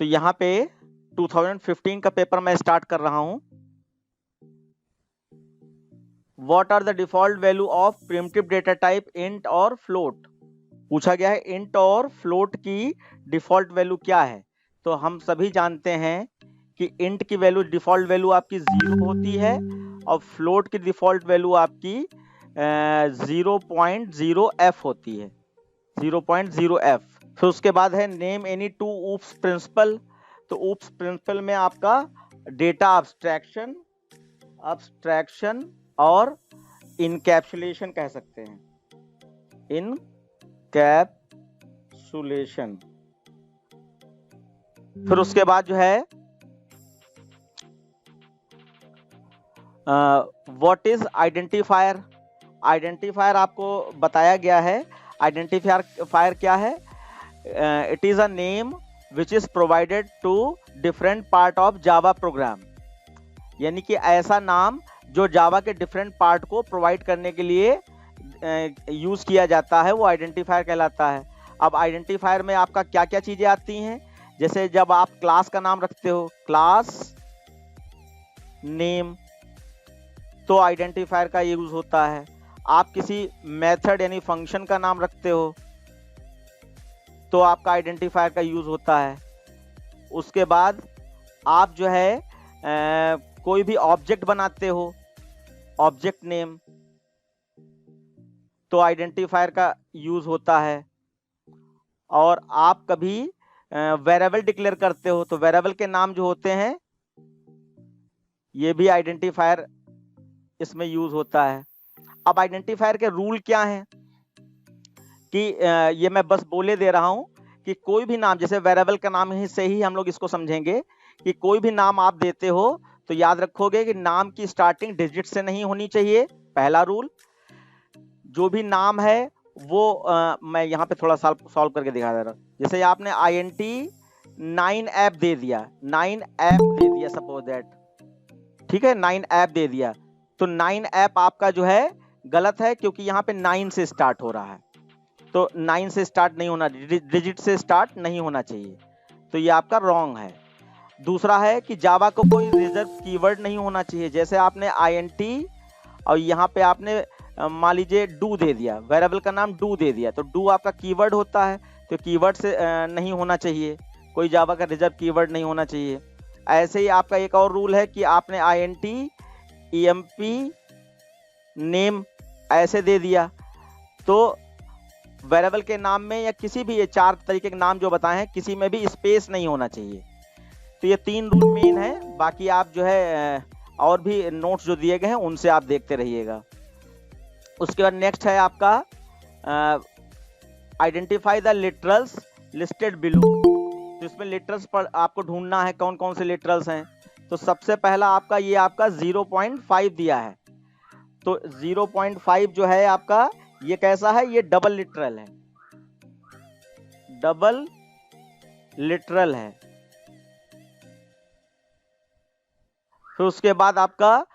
तो यहाँ पे 2015 का पेपर मैं स्टार्ट कर रहा हूं। What are the default value of primitive data type int और float? पूछा गया है int और float की डिफॉल्ट वैल्यू क्या है। तो हम सभी जानते हैं कि int की वैल्यू डिफॉल्ट वैल्यू आपकी 0 होती है और float की डिफॉल्ट वैल्यू आपकी 0.0f होती है, 0.0f। फिर उसके बाद है name any two oops principle. तो oops प्रिंसिपल में आपका डेटा अब्स्ट्रैक्शन और इनकैप्सुलेशन कह सकते हैं, इनकैप्सुलेशन। फिर उसके बाद जो है व्हाट इज आइडेंटिफायर। आइडेंटिफायर आपको बताया गया है। आइडेंटिफायर क्या है? It is a name which is provided to different part of Java program. यानी कि ऐसा नाम जो जावा के डिफरेंट पार्ट को प्रोवाइड करने के लिए यूज किया जाता है, वो आइडेंटिफायर कहलाता है। अब आइडेंटिफायर में आपका क्या क्या चीजें आती हैं? जैसे जब आप क्लास का नाम रखते हो, क्लास नेम, तो आइडेंटिफायर का यूज होता है। आप किसी मेथड यानी फंक्शन का नाम रखते हो तो आपका आइडेंटिफायर का यूज होता है। उसके बाद आप जो है कोई भी ऑब्जेक्ट बनाते हो, ऑब्जेक्ट नेम, तो आइडेंटिफायर का यूज होता है। और आप कभी वेरिएबल डिक्लेयर करते हो तो वेरिएबल के नाम जो होते हैं ये भी आइडेंटिफायर इसमें यूज होता है। अब आइडेंटिफायर के रूल क्या हैं कि ये मैं बस बोले दे रहा हूं कि कोई भी नाम, जैसे वेरिएबल का नाम ही से ही हम लोग इसको समझेंगे कि कोई भी नाम आप देते हो तो याद रखोगे कि नाम की स्टार्टिंग डिजिट से नहीं होनी चाहिए, पहला रूल। जो भी नाम है वो मैं यहाँ पे थोड़ा सॉल्व करके दिखा दे रहा हूँ। जैसे आपने INT 9 ऐप दे दिया, 9 ऐप दे दिया सपोज दैट, ठीक है, 9 ऐप दे दिया, तो 9 ऐप आपका जो है गलत है क्योंकि यहाँ पे 9 से स्टार्ट हो रहा है। तो 9 से स्टार्ट नहीं होना, डिजिट से स्टार्ट नहीं होना चाहिए, तो ये आपका रॉन्ग है। दूसरा है कि जावा को कोई रिजर्व कीवर्ड नहीं होना चाहिए। जैसे आपने INT और यहाँ पे आपने मान लीजिए डू दे दिया, वेरिएबल का नाम डू दे दिया, तो डू आपका कीवर्ड होता है, तो कीवर्ड से नहीं होना चाहिए, कोई जावा का रिजर्व कीवर्ड नहीं होना चाहिए। ऐसे ही आपका एक और रूल है कि आपने INT EMP नेम ऐसे दे दिया, तो वेरिएबल के नाम में या किसी भी ये 4 तरीके के नाम जो बताए हैं किसी में भी स्पेस नहीं होना चाहिए। तो ये 3 रूल मेन है, बाकी आप जो है और भी नोट्स जो दिए गए हैं उनसे आप देखते रहिएगा। उसके बाद नेक्स्ट है आपका identify the literals listed below. तो इसमें लिटरल्स पर आपको ढूंढना है कौन कौन से लिटरल्स हैं। तो सबसे पहला आपका ये आपका 0.5 दिया है, तो 0.5 जो है आपका ये कैसा है? ये डबल लिटरल है, डबल लिटरल है। फिर उसके बाद आपका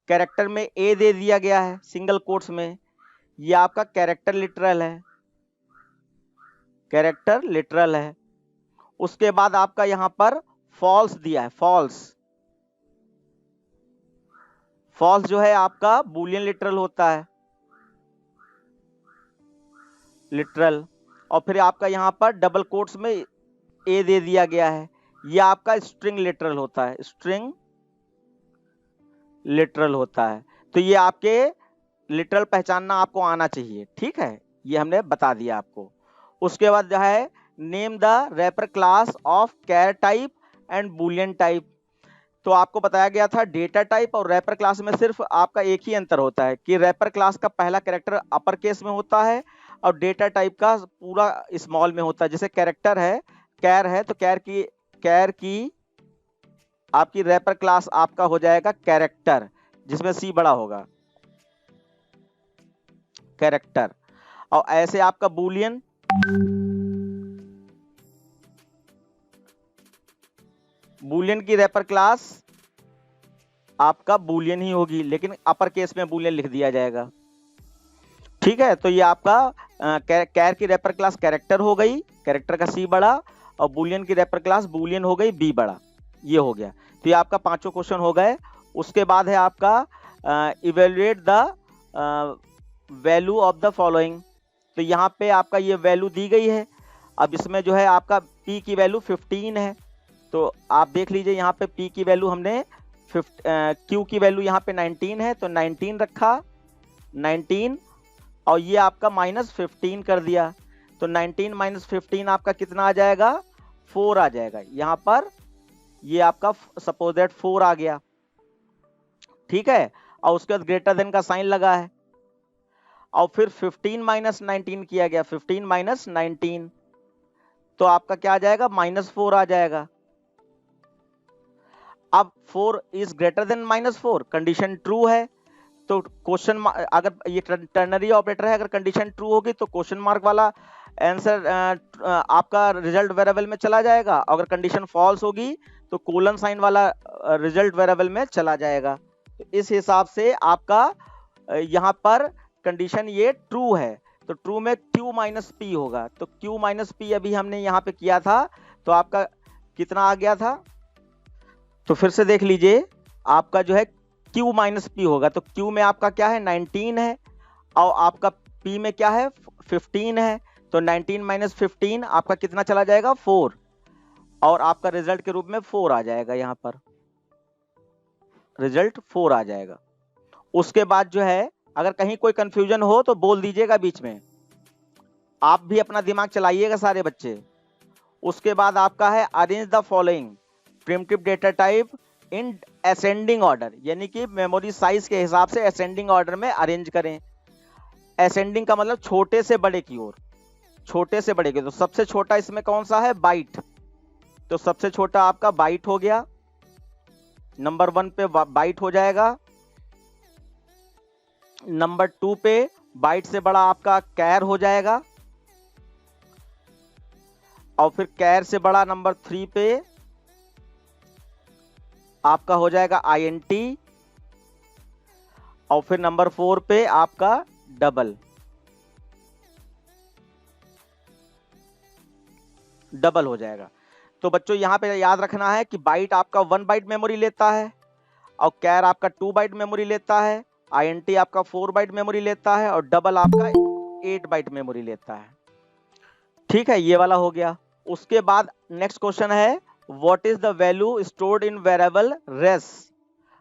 कैरेक्टर में ए दे दिया गया है सिंगल कोट्स में, ये आपका कैरेक्टर लिटरल है, कैरेक्टर लिटरल है। उसके बाद आपका यहां पर फॉल्स दिया है, फॉल्स, फॉल्स जो है आपका बूलियन लिटरल होता है, लिटरल। और फिर आपका यहां पर डबल कोट्स में ए दे दिया गया है, ये आपका स्ट्रिंग लिटरल होता है, स्ट्रिंग लिटरल होता है। तो ये आपके लिटरल पहचानना आपको आना चाहिए, ठीक है, ये हमने बता दिया आपको। उसके बाद जो है name the wrapper class of char type and boolean type. तो आपको बताया गया था डेटा टाइप और रैपर क्लास में सिर्फ आपका एक ही अंतर होता है कि रैपर क्लास का पहला कैरेक्टर अपर केस में होता है और डेटा टाइप का पूरा स्मॉल में होता है। जैसे कैरेक्टर है, कैर है, तो कैर की आपकी रैपर क्लास आपका हो जाएगा कैरेक्टर, जिसमें C बड़ा होगा, कैरेक्टर। और ऐसे आपका बूलियन, बूलियन की रैपर क्लास आपका बूलियन ही होगी, लेकिन अपर केस में बूलियन लिख दिया जाएगा, ठीक है। तो ये आपका कैर की रैपर क्लास कैरेक्टर हो गई, कैरेक्टर का C बड़ा, और बूलियन की रेपर क्लास बूलियन हो गई बी बड़ा, ये हो गया। तो ये आपका पांचों क्वेश्चन हो गए। उसके बाद है आपका evaluate the value of the following. तो यहाँ पे आपका ये वैल्यू दी गई है। अब इसमें जो है आपका P की वैल्यू 15 है, तो आप देख लीजिए यहाँ पे P की वैल्यू हमने Q की वैल्यू यहाँ पे 19 है, तो 19 रखा, 19 और ये आपका -15 कर दिया। तो 19 - 15 आपका कितना आ जाएगा, 4 आ जाएगा। यहाँ पर ये आपका सपोज दैट 4 आ गया, ठीक है। और उसके बाद ग्रेटर देन का साइन लगा है, और फिर 15 - 19 किया गया, 15 - 19 तो आपका क्या आ जाएगा, -4 आ जाएगा। अब 4 is greater than -4, condition true है, तो क्वेश्चन अगर ये टर्नरी ऑपरेटर है, अगर कंडीशन ट्रू होगी तो क्वेश्चन मार्क वाला आंसर आपका रिजल्ट वेरिएबल में चला जाएगा। अगर कंडीशन फॉल्स होगी तो कोलन साइन वाला रिजल्ट वेरिएबल में चला जाएगा। तो इस हिसाब से आपका यहाँ पर कंडीशन ये ट्रू है, तो ट्रू में Q - P होगा। तो Q - P अभी हमने यहाँ पे किया था, तो आपका कितना आ गया था, तो फिर से देख लीजिए, आपका जो है Q - P होगा। तो Q में आपका क्या है, 19 है, और आपका P में क्या है, 15 है। तो 19 - 15 आपका कितना चला जाएगा, 4, और आपका रिजल्ट के रूप में 4 आ जाएगा, यहाँ पर रिजल्ट 4 आ जाएगा। उसके बाद जो है अगर कहीं कोई कंफ्यूजन हो तो बोल दीजिएगा बीच में, आप भी अपना दिमाग चलाइएगा सारे बच्चे। उसके बाद आपका है arrange the following primitive data type in ascending order, यानी कि मेमोरी साइज के हिसाब से असेंडिंग ऑर्डर में अरेंज करें। असेंडिंग का मतलब छोटे से बड़े की ओर, छोटे से बड़े की। तो सबसे छोटा इसमें कौन सा है, बाइट, तो सबसे छोटा आपका बाइट हो गया, नंबर 1 पे बाइट हो जाएगा। नंबर 2 पे बाइट से बड़ा आपका कैर हो जाएगा, और फिर कैर से बड़ा नंबर 3 पे आपका हो जाएगा INT, और फिर नंबर 4 पे आपका डबल हो जाएगा। तो बच्चों यहाँ पे याद रखना है कि बाइट आपका 1 बाइट मेमोरी लेता है, और कैर आपका 2 बाइट मेमोरी लेता है, INT आपका 4 बाइट मेमोरी लेता है, और डबल आपका 8 बाइट मेमोरी लेता है। ठीक है, ये वाला हो गया। उसके बाद नेक्स्ट क्वेश्चन है, what is the value stored in variable res.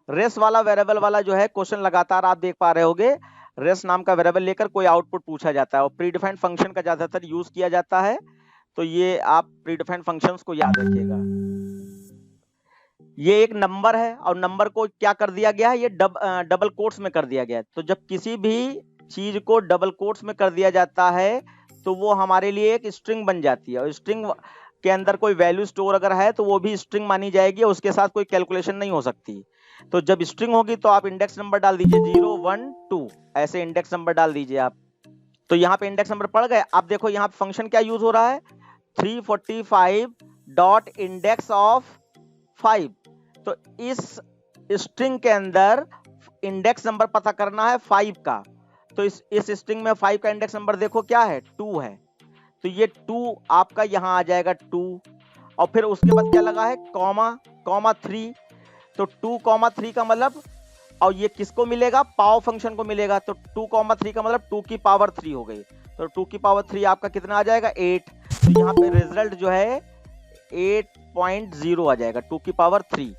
Res वाला वेरिएबल वाला जो है क्वेश्चन लगातार आप देख पा रहे होगे, रेस नाम का वेरिएबल लेकर कोई आउटपुट पूछा जाता है, और प्रीडिफाइंड फंक्शन का ज्यादातर यूज किया जाता है। तो ये आप प्रीडिफाइंड फंक्शंस को याद रखिएगा। ये एक नंबर है, और नंबर को क्या कर दिया गया है, ये डबल कोट्स में कर दिया गया है। तो जब किसी भी चीज को डबल कोट्स में कर दिया जाता है तो वो हमारे लिए एक स्ट्रिंग बन जाती है, और स्ट्रिंग के अंदर कोई वैल्यू स्टोर अगर है तो वो भी स्ट्रिंग मानी जाएगी, और उसके साथ कोई कैलकुलेशन नहीं हो सकती। तो जब स्ट्रिंग होगी तो आप इंडेक्स नंबर डाल दीजिए 0 1 2, ऐसे इंडेक्स नंबर डाल दीजिए आप। तो यहाँ पे इंडेक्स नंबर पड़ गए। आप देखो यहाँ पे फंक्शन क्या यूज हो रहा है, 345 डॉट इंडेक्स ऑफ 5। तो इस स्ट्रिंग के अंदर इंडेक्स नंबर पता करना है 5 का। तो इस स्ट्रिंग में 5 का इंडेक्स नंबर देखो क्या है, 2 है। तो ये 2 आपका यहाँ आ जाएगा 2, और फिर उसके बाद क्या लगा है, कॉमा 3। तो 2, 3 का मतलब, और ये किसको मिलेगा, पाव फंक्शन को मिलेगा। तो 2, 3 का मतलब 2 की पावर 3 हो गई। तो 2 की पावर 3 आपका कितना आ जाएगा, 8। तो यहाँ पे रिजल्ट जो है 8.0 आ जाएगा, 2 की पावर 3।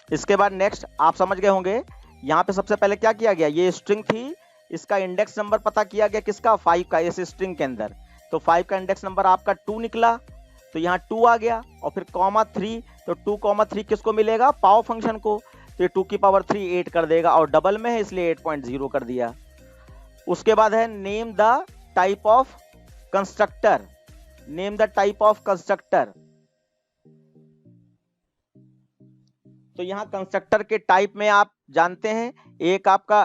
इसके बाद नेक्स्ट आप समझ गए होंगे, यहाँ पे सबसे पहले क्या किया गया, ये स्ट्रिंग थी, इसका इंडेक्स नंबर पता किया गया किसका, 5 का, इस स्ट्रिंग के अंदर। तो 5 का इंडेक्स नंबर आपका 2 निकला, तो यहाँ 2 आ गया, और फिर कॉमा 3। तो 2, 3 किसको मिलेगा, पाव फंक्शन को। तो ये 2 की पावर 3 8 कर देगा, और डबल में है इसलिए 8.0 कर दिया। उसके बाद है name the type of constructor. Name the type of constructor. तो यहाँ कंस्ट्रक्टर के टाइप में आप जानते हैं, एक आपका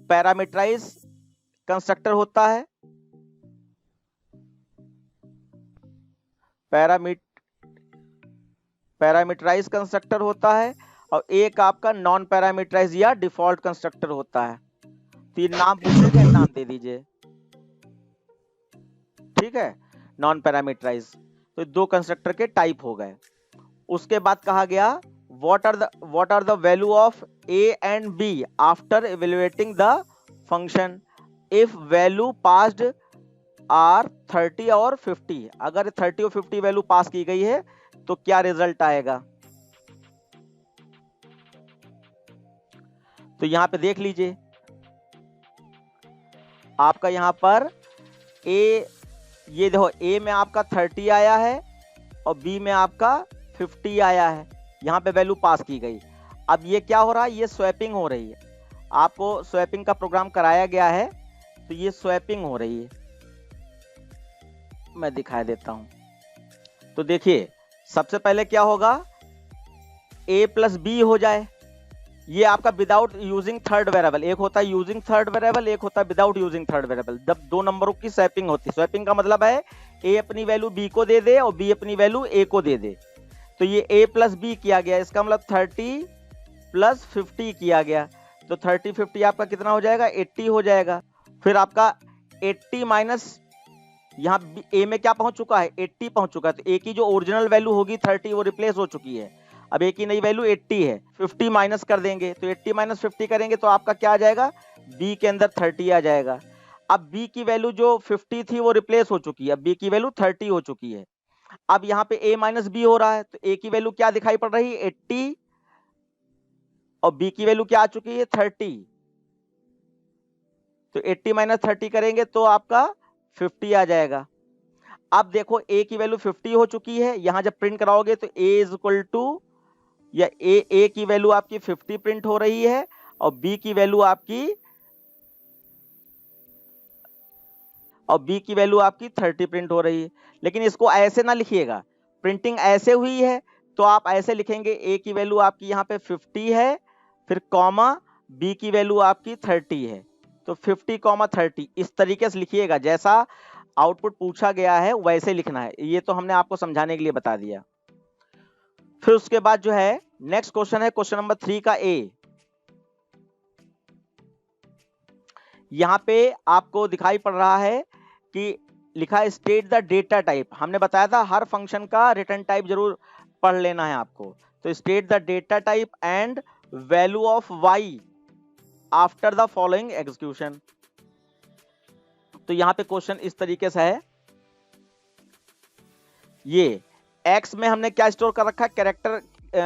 पैरामीटराइज कंस्ट्रक्टर होता है, पैरामीटराइज कंस्ट्रक्टर होता है, और एक आपका नॉन पैरामीटराइज या डिफॉल्ट कंस्ट्रक्टर होता है। तो ये नाम पूछेगा, नाम दे दीजिए, ठीक है, नॉन पैरामीटराइज। तो 2 कंस्ट्रक्टर के टाइप हो गए। उसके बाद कहा गया what are the value of a and b after evaluating the function if value passed are 30 और 50। अगर 30 और 50 वैल्यू पास की गई है तो क्या रिजल्ट आएगा। तो यहां पे देख लीजिए, आपका यहां पर ए, ये देखो ए में आपका 30 आया है और बी में आपका 50 आया है, यहां पे वैल्यू पास की गई। अब ये क्या हो रहा है, ये स्वैपिंग हो रही है। आपको स्वैपिंग का प्रोग्राम कराया गया है, तो ये स्वैपिंग हो रही है। मैं दिखा देता हूं। तो देखिए, सबसे पहले क्या होगा, a प्लस बी हो जाए। ये आपका विदाउट यूजिंग थर्ड वेरिएबल, एक होता है यूजिंग थर्ड वेरिएबल, एक होता है विदाउट यूजिंग थर्ड वेरिएबल। जब 2 नंबरों की स्वैपिंग होती है, स्वैपिंग का मतलब है a अपनी वैल्यू b को दे दे और b अपनी वैल्यू a को दे दे। तो ये a प्लस बी किया गया, इसका मतलब 30 प्लस 50 किया गया। तो 30 50 आपका कितना हो जाएगा, 80 हो जाएगा। फिर आपका 80 माइनस, यहाँ a में क्या पहुंच चुका है, 80 पहुंच चुका है। तो a की जो ओरिजिनल वैल्यू होगी 30 वो रिप्लेस हो चुकी है। अब a की नई वैल्यू 80 है, 50 माइनस कर देंगे, तो 80 माइनस 50 करेंगे तो आपका क्या आ जाएगा, b के अंदर 30 आ जाएगा। अब b की वैल्यू जो 50 थी वो रिप्लेस हो चुकी है, अब b की वैल्यू 30 हो चुकी है। अब यहाँ पे a माइनस बी हो रहा है, तो a की वैल्यू क्या दिखाई पड़ रही है, 80, और b की वैल्यू क्या आ चुकी है, 30। तो 80 माइनस 30 करेंगे तो आपका 50 आ जाएगा। अब देखो a की वैल्यू 50 हो चुकी है, यहां जब प्रिंट कराओगे तो a इज इक्वल टू, या a की वैल्यू आपकी 50 प्रिंट हो रही है और b की वैल्यू आपकी 30 प्रिंट हो रही है। लेकिन इसको ऐसे ना लिखिएगा, प्रिंटिंग ऐसे हुई है तो आप ऐसे लिखेंगे, a की वैल्यू आपकी यहाँ पे 50 है, फिर कॉमा b की वैल्यू आपकी 30 है, तो 50, 30 इस तरीके से लिखिएगा। जैसा आउटपुट पूछा गया है वैसे लिखना है। ये तो हमने आपको समझाने के लिए बता दिया। फिर उसके बाद जो है नेक्स्ट क्वेश्चन है, क्वेश्चन नंबर 3 का a। यहां पे आपको दिखाई पड़ रहा है कि लिखा है स्टेट द डेटा टाइप। हमने बताया था हर फंक्शन का रिटर्न टाइप जरूर पढ़ लेना है आपको। तो state the data type and value of y after the following execution. तो यहां पे क्वेश्चन इस तरीके से है, ये x में हमने क्या स्टोर कर रखा है, कैरेक्टर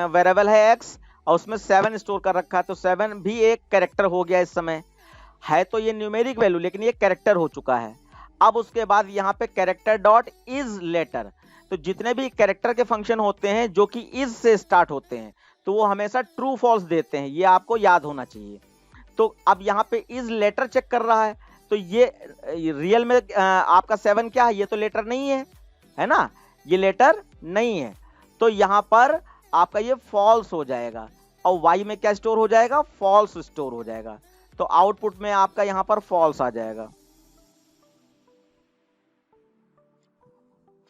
वेरिएबल है x और उसमें 7 स्टोर कर रखा है। तो 7 भी एक कैरेक्टर हो गया इस समय, है तो ये न्यूमेरिक वैल्यू लेकिन ये कैरेक्टर हो चुका है। अब उसके बाद यहाँ पे कैरेक्टर डॉट इज लेटर। तो जितने भी कैरेक्टर के फंक्शन होते हैं जो कि इज से स्टार्ट होते हैं तो वो हमेशा ट्रू फॉल्स देते हैं, ये आपको याद होना चाहिए। तो अब यहाँ पे इज लेटर चेक कर रहा है, तो ये रियल में आपका 7 क्या है, ये तो लेटर नहीं है ना, ये लेटर नहीं है। तो यहाँ पर आपका ये फॉल्स हो जाएगा और y में क्या स्टोर हो जाएगा, फॉल्स स्टोर हो जाएगा। तो आउटपुट में आपका यहां पर फॉल्स आ जाएगा,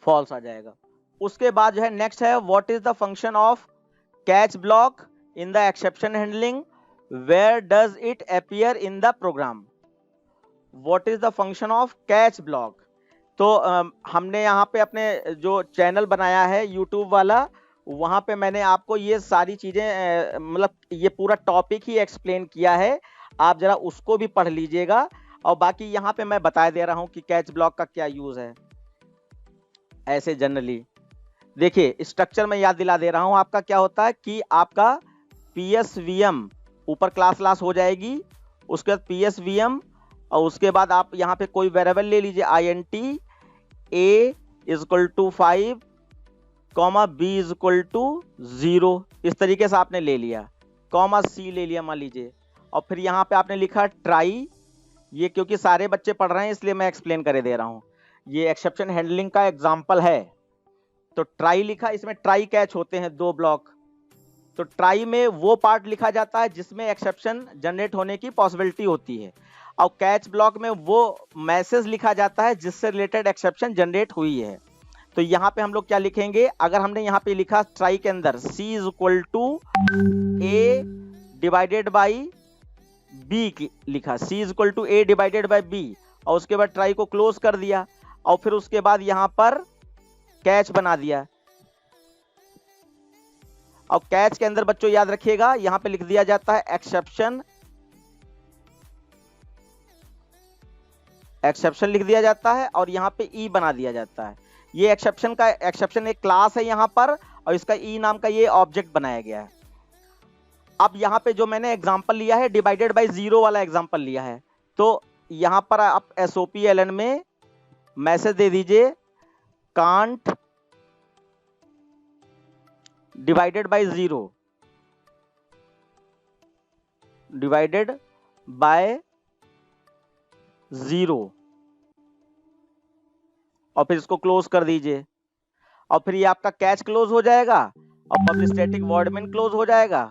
फॉल्स आ जाएगा। उसके बाद जो है नेक्स्ट है, what is the function of catch block in the exception handling, where does it appear in the program. What is the function of catch block. तो हमने यहाँ पे अपने जो चैनल बनाया है यूट्यूब वाला, वहां पे मैंने आपको ये सारी चीजें मतलब ये पूरा टॉपिक ही एक्सप्लेन किया है, आप जरा उसको भी पढ़ लीजिएगा। और बाकी यहाँ पे मैं बता दे रहा हूँ कि कैच ब्लॉक का क्या यूज है। ऐसे जनरली देखिए, स्ट्रक्चर में याद दिला दे रहा हूँ। आपका क्या होता है कि आपका PSVM ऊपर क्लास हो जाएगी, उसके बाद PSVM और उसके बाद आप यहाँ पे कोई वेरिएबल ले लीजिए, INT A equal to 5 comma B equal to 0, इस तरीके से आपने ले लिया, कॉमा C ले लिया मान लीजिए, और फिर यहाँ पे आपने लिखा ट्राई। ये क्योंकि सारे बच्चे पढ़ रहे हैं इसलिए मैं एक्सप्लेन करे दे रहा हूँ, ये एक्सेप्शन हैंडलिंग का एग्जाम्पल है। तो ट्राई लिखा, इसमें ट्राई कैच होते हैं 2 ब्लॉक। तो ट्राई में वो पार्ट लिखा जाता है जिसमें एक्सेप्शन जनरेट होने की पॉसिबिलिटी होती है, और कैच ब्लॉक में वो मैसेज लिखा जाता है जिससे रिलेटेड एक्सेप्शन जनरेट हुई है। तो यहाँ पे हम लोग क्या लिखेंगे, अगर हमने यहाँ पे लिखा ट्राई के अंदर C is equal to A divided by B लिखा, C is equal to A divided by B, और उसके बाद ट्राई को क्लोज कर दिया, और फिर उसके बाद यहाँ पर कैच बना दिया। और कैच के अंदर बच्चों याद रखिएगा यहां पे लिख दिया जाता है एक्सेप्शन, एक्सेप्शन लिख दिया जाता है और यहां पे ई बना दिया जाता है। ये एक्सेप्शन एक क्लास है यहां पर, और इसका ई नाम का ये ऑब्जेक्ट बनाया गया है। अब यहां पे जो मैंने एग्जांपल लिया है डिवाइडेड बाय 0 वाला एग्जांपल लिया है, तो यहां पर आप SOPLN में मैसेज दे दीजिए can't divided by 0, divided by 0, और फिर इसको क्लोज कर दीजिए। और फिर ये आपका कैच क्लोज हो जाएगा और public static void main close हो जाएगा।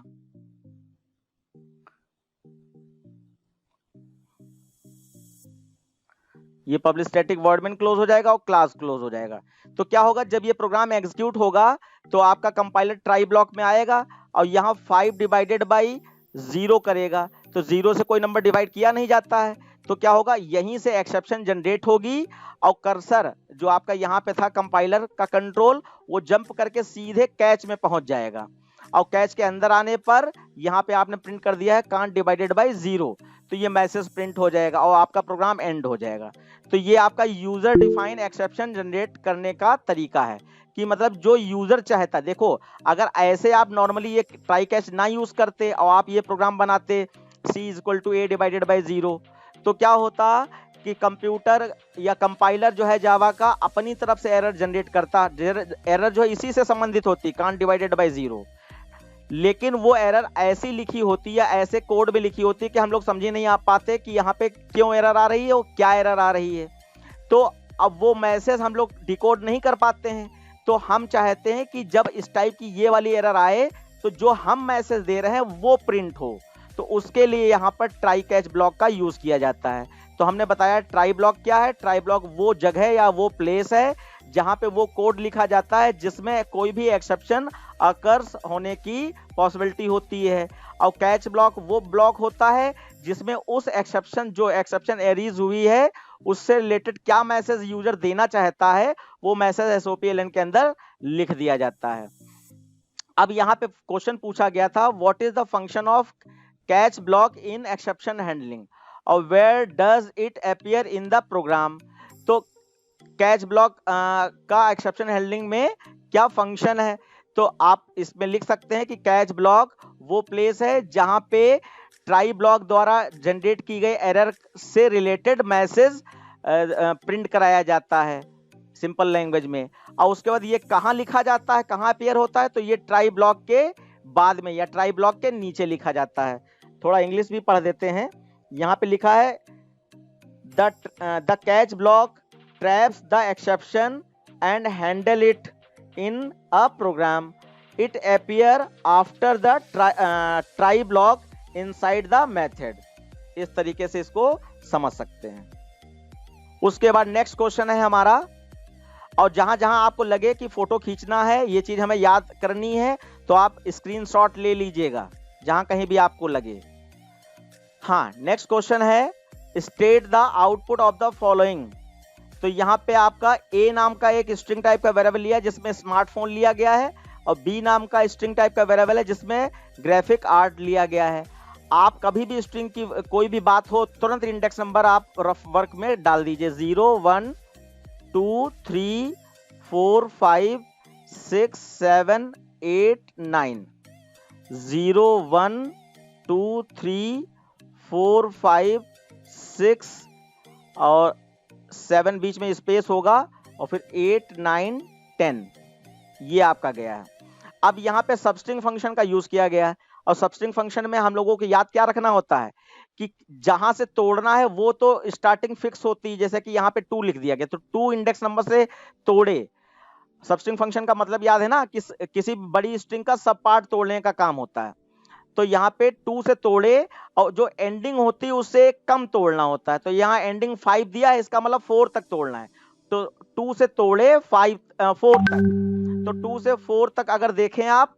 ये public static void main close हो जाएगा और क्लास क्लोज हो जाएगा। तो क्या होगा, जब ये प्रोग्राम एग्जीक्यूट होगा तो आपका कंपाइलर ट्राई ब्लॉक में आएगा और यहाँ 5 डिवाइडेड बाई 0 करेगा। तो 0 से कोई नंबर डिवाइड किया नहीं जाता है, तो क्या होगा, यहीं से एक्सेप्शन जनरेट होगी और कर्सर जो आपका यहाँ पे था कंपाइलर का कंट्रोल, वो जंप करके सीधे कैच में पहुंच जाएगा। और कैच के अंदर आने पर यहाँ पे आपने प्रिंट कर दिया है कांट डिवाइडेड बाई 0, तो ये मैसेज प्रिंट हो जाएगा और आपका प्रोग्राम एंड हो जाएगा। तो ये आपका यूजर डिफाइन एक्सेप्शन जनरेट करने का तरीका है, कि मतलब जो यूजर चाहता, देखो अगर ऐसे आप नॉर्मली ये ट्राई कैच ना यूज करते और आप ये प्रोग्राम बनाते C = A डिवाइडेड बाई 0, तो क्या होता कि कंप्यूटर या कंपाइलर जो है जावा का अपनी तरफ से एरर जनरेट करता। एरर जो है इसी से संबंधित होती, कांट डिवाइडेड बाई 0, लेकिन वो एरर ऐसी लिखी होती है, ऐसे कोड में लिखी होती है कि हम लोग समझ नहीं आ पाते कि यहाँ पे क्यों एरर आ रही है और क्या एरर आ रही है। तो अब वो मैसेज हम लोग डिकोड नहीं कर पाते हैं, तो हम चाहते हैं कि जब इस टाइप की ये वाली एरर आए तो जो हम मैसेज दे रहे हैं वो प्रिंट हो। तो उसके लिए यहाँ पर ट्राई कैच ब्लॉक का यूज किया जाता है। तो हमने बताया ट्राई ब्लॉक क्या है। ट्राई ब्लॉक वो जगह या वो प्लेस है जहां पे वो कोड लिखा जाता है जिसमें कोई भी एक्सेप्शन अकर्स होने की पॉसिबिलिटी होती है। और कैच ब्लॉक वो ब्लॉक होता है जिसमें उस एक्सेप्शन, जो एक्सेप्शन एरीज हुई है, उससे रिलेटेड क्या मैसेज यूजर देना चाहता है वो मैसेज SOPLN के अंदर लिख दिया जाता है। अब यहाँ पे क्वेश्चन पूछा गया था, what is the function of catch block in exception handling और where does it appear in the program. तो कैच ब्लॉक का एक्सेप्शन हैंडलिंग में क्या फंक्शन है, तो आप इसमें लिख सकते हैं कि कैच ब्लॉक वो प्लेस है जहां पे ट्राई ब्लॉक द्वारा जनरेट की गई एरर से रिलेटेड मैसेज प्रिंट कराया जाता है सिंपल लैंग्वेज में। और उसके बाद ये कहाँ लिखा जाता है, कहाँ अपीयर होता है, तो ये ट्राई ब्लॉक के बाद में या ट्राई ब्लॉक के नीचे लिखा जाता है। थोड़ा इंग्लिश भी पढ़ देते हैं। यहाँ पे लिखा है the catch block traps the exception and handle it in a program. It appear after the try block inside the method. इस तरीके से इसको समझ सकते हैं। उसके बाद नेक्स्ट क्वेश्चन है हमारा, और जहां जहां आपको लगे कि फोटो खींचना है, ये चीज हमें याद करनी है, तो आप स्क्रीनशॉट ले लीजिएगा जहां कहीं भी आपको लगे। हाँ, नेक्स्ट क्वेश्चन है state the output of the following. तो यहाँ पे आपका A नाम का एक स्ट्रिंग टाइप का वेरिएबल लिया जिसमें स्मार्टफोन लिया गया है, और B नाम का स्ट्रिंग टाइप का वेरिएबल है जिसमें ग्राफिक आर्ट लिया गया है। आप कभी भी स्ट्रिंग की कोई भी बात हो तुरंत इंडेक्स नंबर आप रफ वर्क में डाल दीजिए, 0 1 2 3 4 5 6 7 8 9, 0 1 2 3 4 5 6 और 7 बीच में स्पेस होगा, और फिर 8 9 10, ये आपका गया है। अब यहाँ पे सबस्ट्रिंग फंक्शन का यूज किया गया है, और सबस्ट्रिंग फंक्शन में हम लोगों को याद क्या रखना होता है कि जहां से तोड़ना है वो तो स्टार्टिंग फिक्स होती है। जैसे कि यहाँ पे 2 लिख दिया गया तो 2 इंडेक्स नंबर से तोड़े। सबस्ट्रिंग फंक्शन का मतलब याद है ना, किसी बड़ी स्ट्रिंग का सब पार्ट तोड़ने का काम होता है। तो यहाँ पे 2 से तोड़े, और जो एंडिंग होती है उससे कम तोड़ना होता है। तो यहाँ एंडिंग 5 दिया है, इसका मतलब 4 तक तोड़ना है। तो 2 से तोड़े 4 तक। तो 2 से 4 तक अगर देखें आप,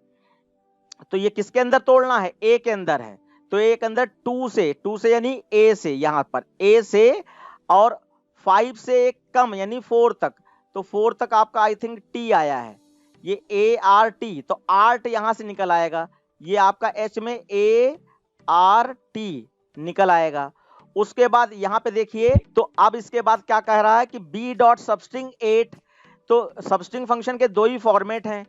तो ये किसके अंदर तोड़ना है, A के अंदर है। तो A के अंदर 2 से यानी A से, यहाँ पर A से, और 5 से एक कम यानी 4 तक। तो 4 तक आपका आई थिंक टी आया है, ये ए आर टी, तो आर्ट यहां से निकल आएगा, ये आपका एच में ए आर टी निकल आएगा। उसके बाद यहां पे देखिए, तो अब इसके बाद क्या कह रहा है कि बी डॉट सबस्ट्रिंग 8, तो सबस्ट्रिंग फंक्शन के दो ही फॉर्मेट हैं।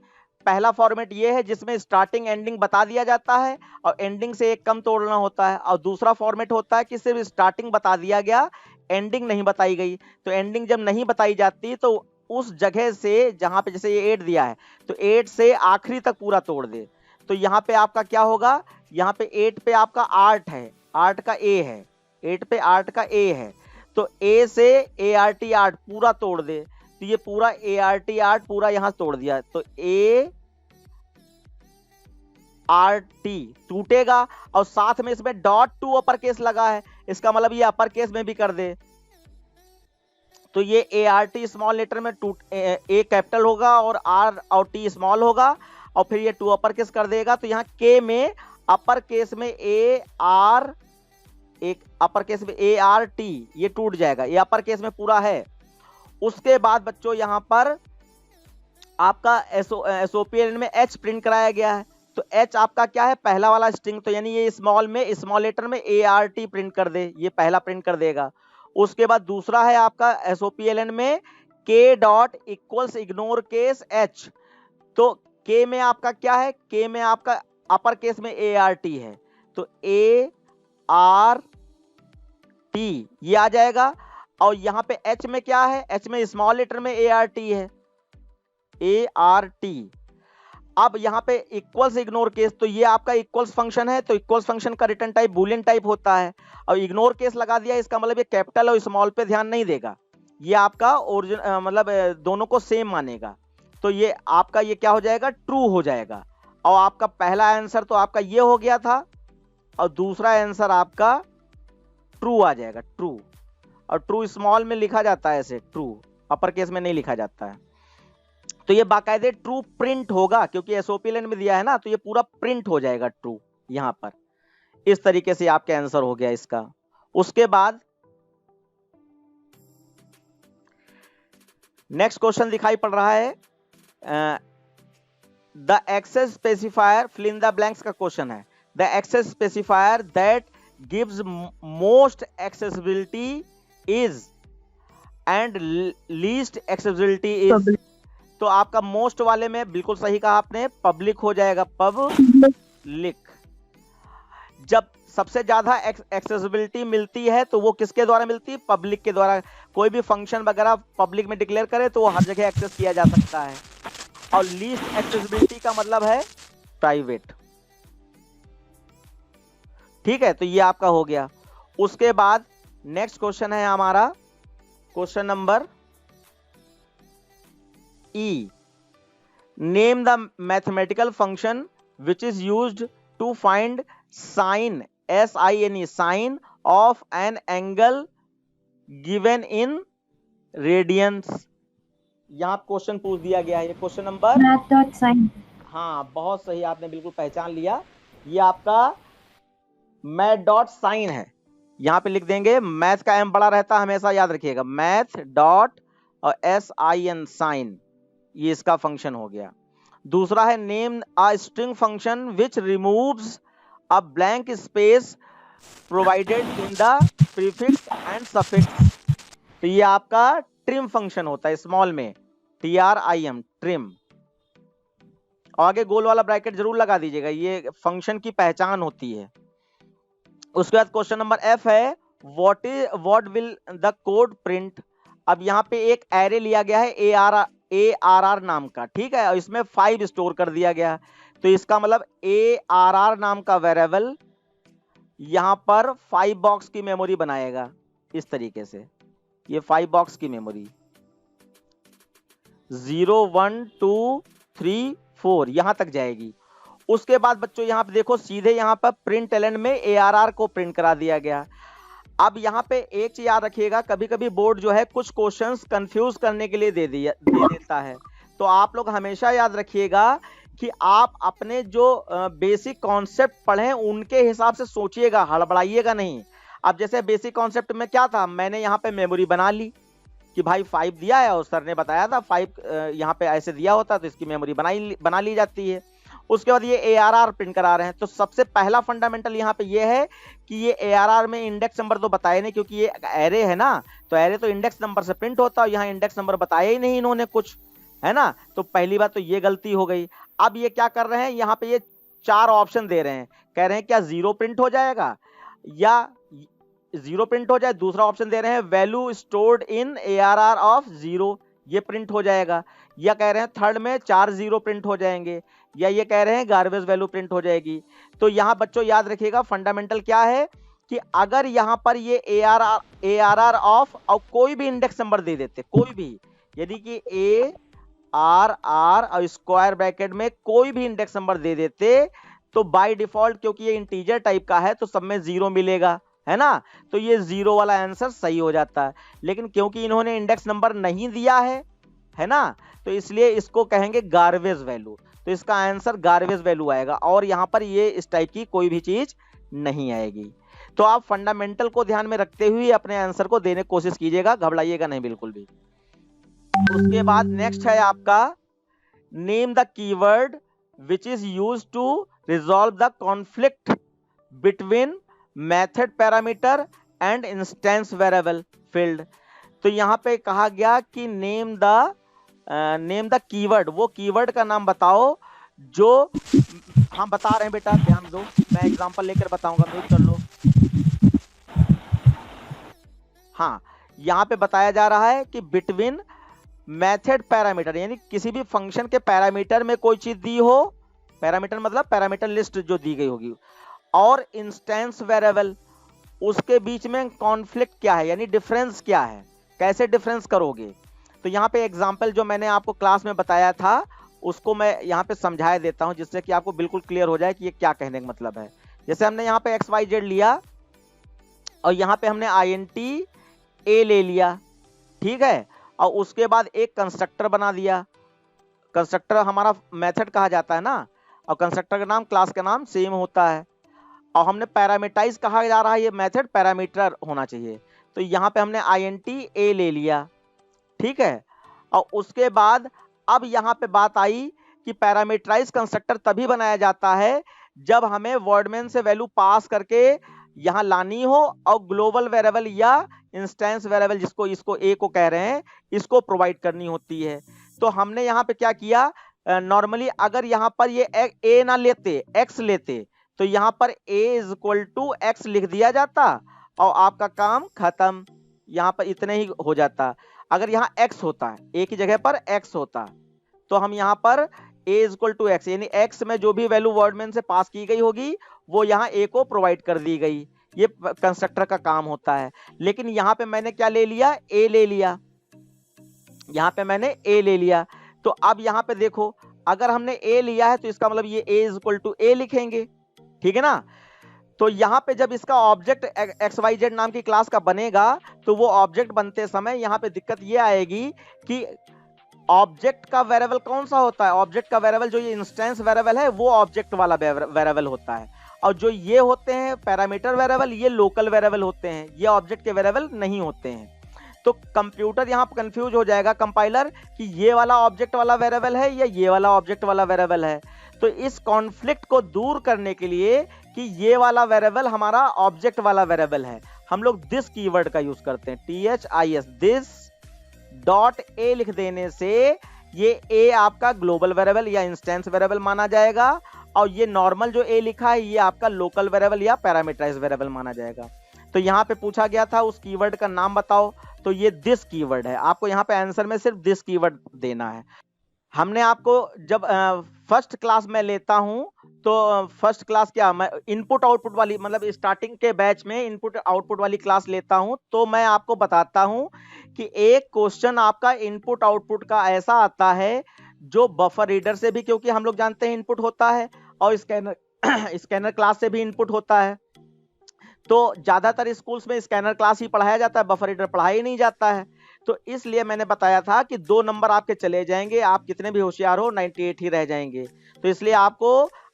पहला फॉर्मेट ये है जिसमें स्टार्टिंग एंडिंग बता दिया जाता है और एंडिंग से एक कम तोड़ना होता है, और दूसरा फॉर्मेट होता है कि सिर्फ स्टार्टिंग बता दिया गया, एंडिंग नहीं बताई गई। तो एंडिंग जब नहीं बताई जाती तो उस जगह से जहां पे जैसे ये 8 दिया है तो 8 से आखिरी तक पूरा तोड़ दे। तो यहाँ पे आपका क्या होगा, यहाँ पे 8 पे आपका आर्ट है, आर्ट का ए है, 8 पे आर्ट का ए है, तो ए से ए आर टी आर्ट पूरा तोड़ दे, तो ये पूरा ए आर टी आर्ट पूरा यहां तोड़ दिया, तो ए आर टी टूटेगा, और साथ में इसमें डॉट टू अपर केस लगा है, इसका मतलब ये अपर केस में भी कर दे, तो ये A R T small letter में टूट ए कैपिटल होगा और आर और टी स्मॉल होगा, और फिर ये टू अपर केस कर देगा, तो यहाँ के में अपर केस में ए आर, एक अपर केस में ए आर टी, ये टूट जाएगा, ये अपर केस में पूरा है। उसके बाद बच्चों यहां पर आपका एसओपीएल में एच प्रिंट कराया गया है, तो एच आपका क्या है, पहला वाला स्ट्रिंग, तो यानी ये स्मॉल में स्मॉल लेटर में ए आर टी प्रिंट कर दे, ये पहला प्रिंट कर देगा। उसके बाद दूसरा है आपका एसओपीएलएन में के dot equals ignore case H, तो के में आपका क्या है, के में आपका अपर केस में ए आर टी है, तो ए आर टी ये आ जाएगा, और यहां पे एच में क्या है, एच में स्मॉल लेटर में ए आर टी है, ए आर टी। अब यहां पे इक्वल्स इग्नोर केस, तो ये आपका इक्वल्स फंक्शन है, तो इक्वल्स फंक्शन का रिटर्न टाइप बूलियन टाइप होता है, और इग्नोर केस लगा दिया, इसका मतलब ये कैपिटल और स्मॉल पे ध्यान नहीं देगा, ये आपका ओरिजिन मतलब दोनों को सेम मानेगा, तो ये आपका ये क्या हो जाएगा, ट्रू हो जाएगा। और आपका पहला आंसर तो आपका ये हो गया था, और दूसरा आंसर आपका ट्रू आ जाएगा, ट्रू, और ट्रू स्मॉल में लिखा जाता है ऐसे, ट्रू अपर केस में नहीं लिखा जाता है, तो ये बाकायदे ट्रू प्रिंट होगा, क्योंकि एसओपीएलएन में दिया है ना, तो ये पूरा प्रिंट हो जाएगा ट्रू यहां पर। इस तरीके से आपके आंसर हो गया इसका। उसके बाद नेक्स्ट क्वेश्चन दिखाई पड़ रहा है, the access specifier fill in the blanks का क्वेश्चन है, the access specifier that gives most accessibility is and least accessibility is, तो आपका मोस्ट वाले में बिल्कुल सही कहा आपने, पब्लिक हो जाएगा, पब्लिक। जब सबसे ज्यादा एक्सेसिबिलिटी मिलती है तो वो किसके द्वारा मिलती है, पब्लिक के द्वारा। कोई भी फंक्शन वगैरह पब्लिक में डिक्लेयर करे तो वो हर जगह एक्सेस किया जा सकता है, और लीस्ट एक्सेसिबिलिटी का मतलब है प्राइवेट। ठीक है, तो ये आपका हो गया। उसके बाद नेक्स्ट क्वेश्चन है हमारा question number E. Name the mathematical function which is used to find sine, S-I-N-E, sine of an angle given in radians. यहाँ क्वेश्चन पूछ दिया गया है, ये question number math dot sine. हाँ, बहुत सही, आपने बिल्कुल पहचान लिया, ये आपका मैथ डॉट साइन है। यहाँ पे लिख देंगे, मैथ का एम बड़ा रहता है हमेशा, याद रखिएगा, मैथ डॉट और SIN साइन, ये इसका फंक्शन हो गया। दूसरा है name a string function which removes a blank space provided in the prefix and suffix, तो ये आपका ट्रिम फंक्शन होता है, स्मॉल में TRIM, ट्रिम, आगे गोल वाला ब्रैकेट जरूर लगा दीजिएगा, ये फंक्शन की पहचान होती है। उसके बाद क्वेश्चन नंबर F है, what will the code print. अब यहाँ पे एक एरे लिया गया है ARR नाम का, ठीक है, और इसमें 5 स्टोर कर दिया गया, तो इसका मतलब ARR नाम का वेरिएबल यहां पर 5 बॉक्स की मेमोरी बनाएगा, इस तरीके से, ये 5 बॉक्स की मेमोरी 0 1 2 3 4 यहां तक जाएगी। उसके बाद बच्चों यहां पे देखो, सीधे यहां पर प्रिंट एलेंट में ARR को प्रिंट करा दिया गया। अब यहाँ पे एक चीज याद रखिएगा, कभी कभी बोर्ड जो है कुछ क्वेश्चंस कंफ्यूज करने के लिए दे देता है, तो आप लोग हमेशा याद रखिएगा कि आप अपने जो बेसिक कॉन्सेप्ट पढ़ें उनके हिसाब से सोचिएगा, हड़बड़ाइएगा नहीं। अब जैसे बेसिक कॉन्सेप्ट में क्या था, मैंने यहाँ पे मेमोरी बना ली, कि भाई 5 दिया है और सर ने बताया था 5 यहाँ पे ऐसे दिया होता तो इसकी मेमोरी बना ली जाती है। उसके बाद ये ARR प्रिंट करा रहे हैं, तो सबसे पहला फंडामेंटल यहाँ पे ये है कि ये ARR में इंडेक्स नंबर तो बताए नहीं, क्योंकि ये एरे है ना, तो एरे तो इंडेक्स नंबर से प्रिंट होता है, यहाँ इंडेक्स नंबर बताया ही नहीं इन्होंने कुछ, है ना। तो पहली बात तो ये गलती हो गई। अब ये क्या कर रहे हैं, यहाँ पे ये 4 ऑप्शन दे रहे हैं, कह रहे हैं क्या 0 प्रिंट हो जाएगा या 0 प्रिंट हो जाए। दूसरा ऑप्शन दे रहे हैं value stored in ARR of 0, ये प्रिंट हो जाएगा। या कह रहे हैं थर्ड में 4 0 प्रिंट हो जाएंगे, या ये कह रहे हैं गार्बेज वैल्यू प्रिंट हो जाएगी। तो यहाँ बच्चों याद रखिएगा फंडामेंटल क्या है कि अगर यहाँ पर ये ARR ऑफ और कोई भी इंडेक्स नंबर दे देते, कोई भी, यदि कि ARR और स्क्वायर ब्रैकेट में कोई भी इंडेक्स नंबर दे देते, तो बाय डिफॉल्ट क्योंकि ये इंटीजर टाइप का है तो सब में 0 मिलेगा, है ना, तो ये 0 वाला आंसर सही हो जाता है। लेकिन क्योंकि इन्होंने इंडेक्स नंबर नहीं दिया है ना, तो इसलिए इसको कहेंगे गार्बेज वैल्यू, तो इसका आंसर गार्बेज वैल्यू आएगा, और यहाँ पर ये इस टाइप की कोई भी चीज नहीं आएगी। तो आप फंडामेंटल को ध्यान में रखते हुए अपने आंसर को देने की कोशिश कीजिएगा, घबराइएगा नहीं बिल्कुल भी। उसके बाद नेक्स्ट है आपका name the keyword which is used to resolve the conflict between method parameter and instance variable field. तो यहाँ पे कहा गया कि नेम द कीवर्ड, वो कीवर्ड का नाम बताओ जो हम बता रहे हैं। बेटा ध्यान दो, मैं एग्जांपल लेकर बताऊंगा, म्यूट कर लो। हाँ, यहाँ पे बताया जा रहा है कि बिटवीन मेथड पैरामीटर, यानी किसी भी फंक्शन के पैरामीटर में कोई चीज दी हो, पैरामीटर मतलब पैरामीटर लिस्ट जो दी गई होगी, और इंस्टेंस वेरिएबल, उसके बीच में कॉन्फ्लिक्ट क्या है, यानी डिफरेंस क्या है, कैसे डिफरेंस करोगे। तो यहाँ पे एग्जांपल जो मैंने आपको क्लास में बताया था उसको मैं यहाँ पे समझाया देता हूँ, जिससे कि आपको बिल्कुल क्लियर हो जाए कि ये क्या कहने का मतलब है। जैसे हमने यहाँ पे XYZ लिया और यहाँ पे हमने INT A ले लिया, ठीक है, और उसके बाद एक कंस्ट्रक्टर बना दिया। कंस्ट्रक्टर हमारा मेथड कहा जाता है ना, और कंस्ट्रक्टर का नाम क्लास का नाम सेम होता है, और हमने पैरामीटराइज कहा जा रहा है, ये मेथड पैरामीटर होना चाहिए। तो यहाँ पे हमने INT A ले लिया, ठीक है, और उसके बाद अब यहाँ पे बात आई कि पैरामीटराइज कंस्ट्रक्टर तभी बनाया जाता है जब हमें वर्डमेन से वैल्यू पास करके यहाँ लानी हो, और ग्लोबल वेरिएबल या इंस्टेंस वेरिएबल, जिसको इसको A को कह रहे हैं, इसको प्रोवाइड करनी होती है। तो हमने यहाँ पे क्या किया, नॉर्मली अगर यहाँ पर ये A ना लेते, X लेते, तो यहाँ पर A is equal to X लिख दिया जाता और आपका काम खत्म, यहाँ पर इतने ही हो जाता। अगर यहाँ X होता है, A की जगह पर X होता, तो हम यहाँ पर A is equal to X, यानी X में जो भी वैल्यू वर्डमेन से पास की गई होगी वो यहाँ A को प्रोवाइड कर दी गई, ये कंस्ट्रक्टर का काम होता है। लेकिन यहाँ पे मैंने क्या ले लिया, A ले लिया, यहाँ पे मैंने A ले लिया। तो अब यहाँ पे देखो, अगर हमने A लिया है तो इसका मतलब ये A is equal to A लिखेंगे, ठीक है ना। तो यहाँ पे जब इसका ऑब्जेक्ट XYZ नाम की क्लास का बनेगा, तो वो ऑब्जेक्ट बनते समय यहाँ पे दिक्कत ये आएगी कि ऑब्जेक्ट का वेरिएबल कौन सा होता है, ऑब्जेक्ट का वेरिएबल जो ये इंस्टेंस वेरिएबल है वो ऑब्जेक्ट वाला वेरिएबल होता है, और जो ये होते हैं पैरामीटर वेरिएबल, ये लोकल वेरिएबल होते हैं, ये ऑब्जेक्ट के वेरिएबल नहीं होते हैं। तो कंप्यूटर यहाँ पर कंफ्यूज हो जाएगा, कंपाइलर, कि ये वाला ऑब्जेक्ट वाला वेरिएबल है या ये वाला ऑब्जेक्ट वाला वेरिएबल है। तो इस कॉन्फ्लिक्ट को दूर करने के लिए कि ये वाला वेरिएबल हमारा ऑब्जेक्ट वाला वेरिएबल है, हम लोग दिस कीवर्ड का यूज करते हैं, THIS, दिस डॉट A लिख देने से ये A आपका ग्लोबल वेरिएबल या इंस्टेंस वेरिएबल माना जाएगा, और ये नॉर्मल जो A लिखा है ये आपका लोकल वेरिएबल या पैरामीटराइज्ड वेरिएबल माना जाएगा। तो यहाँ पे पूछा गया था उस कीवर्ड का नाम बताओ, तो ये दिस कीवर्ड है, आपको यहाँ पे आंसर में सिर्फ दिस कीवर्ड देना है। हमने आपको जब फर्स्ट क्लास में लेता हूं, तो फर्स्ट क्लास क्या, मैं इनपुट आउटपुट वाली, मतलब स्टार्टिंग के बैच में इनपुट आउटपुट वाली क्लास लेता हूं, तो मैं आपको बताता हूं कि एक क्वेश्चन आपका इनपुट आउटपुट का ऐसा आता है जो बफर रीडर से भी, क्योंकि हम लोग जानते हैं इनपुट होता है, और स्कैनर क्लास से भी इनपुट होता है। तो ज्यादातर स्कूल्स में स्कैनर क्लास ही पढ़ाया जाता है, बफर रीडर पढ़ाया ही नहीं जाता है। तो इसलिए मैंने बताया था कि 2 नंबर आपके चले जाएंगे, आप कितने भी होशियार हो 98 ही रह जाएंगे। तो इसलिए आपको